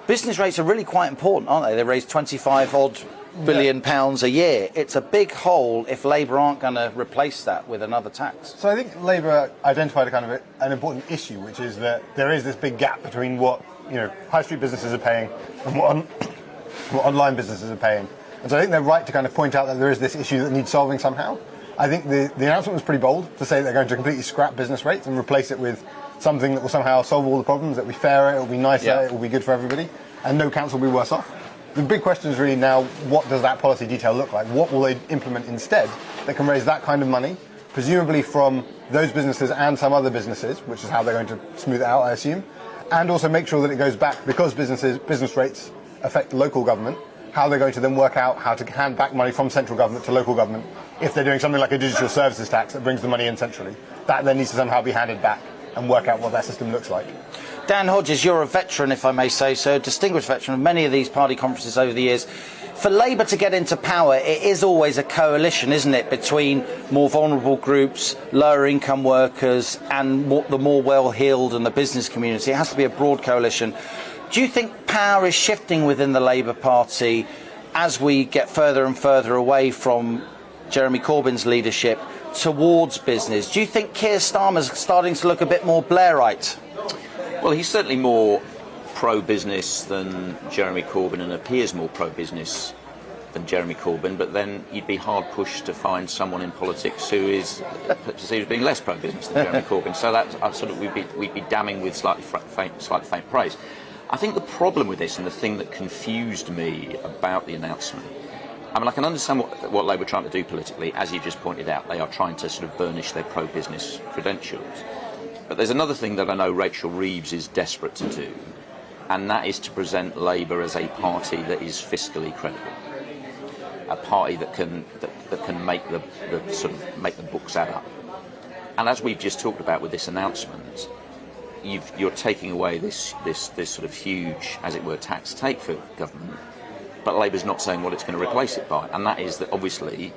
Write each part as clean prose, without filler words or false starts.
Business rates are really quite important, aren't they? They raise 25 odd billion pounds a year. It's a big hole if Labour aren't going to replace that with another tax. So I think Labour identified a kind of an important issue, which is that there is this big gap between what high street businesses are paying and what online businesses are paying. And so I think they're right to kind of point out that there is this issue that needs solving somehow. I think the announcement was pretty bold to say they're going to completely scrap business rates and replace it with something that will somehow solve all the problems, that will be fairer, it will be nicer, it will be good for everybody, and no council will be worse off. The big question is really now, what does that policy detail look like? What will they implement instead that can raise that kind of money, presumably from those businesses and some other businesses, which is how they're going to smooth it out, I assume, and also make sure that it goes back, because business rates affect local government, how they're going to then work out how to hand back money from central government to local government if they're doing something like a digital services tax that brings the money in centrally. That then needs to somehow be handed back and work out what that system looks like. Dan Hodges, you're a veteran, if I may say so, a distinguished veteran of many of these party conferences over the years. For Labour to get into power, it is always a coalition, isn't it, between more vulnerable groups, lower income workers and the more well-heeled and the business community. It has to be a broad coalition. Do you think power is shifting within the Labour Party as we get further and further away from Jeremy Corbyn's leadership towards business? Do you think Keir Starmer's starting to look a bit more Blairite? Well, he's certainly more pro-business than Jeremy Corbyn and appears more pro-business than Jeremy Corbyn, but then you'd be hard-pushed to find someone in politics who is perceived as being less pro-business than Jeremy Corbyn. So that sort of we'd be damning with slightly faint praise. I think the problem with this, and the thing that confused me about the announcement, I mean, I can understand what Labour are trying to do politically. As you just pointed out, they are trying to sort of burnish their pro-business credentials. But there's another thing that I know Rachel Reeves is desperate to do, and that is to present Labour as a party that is fiscally credible, a party that can make make the books add up. And as we've just talked about with this announcement, you're taking away this sort of huge, as it were, tax take for government. But Labour's not saying what it's going to replace it by, and that is that obviously,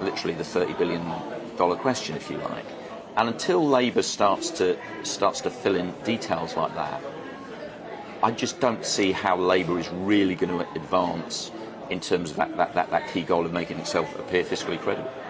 literally the $30 billion question, if you like. And until Labour starts to fill in details like that, I just don't see how Labour is really going to advance in terms of that key goal of making itself appear fiscally credible.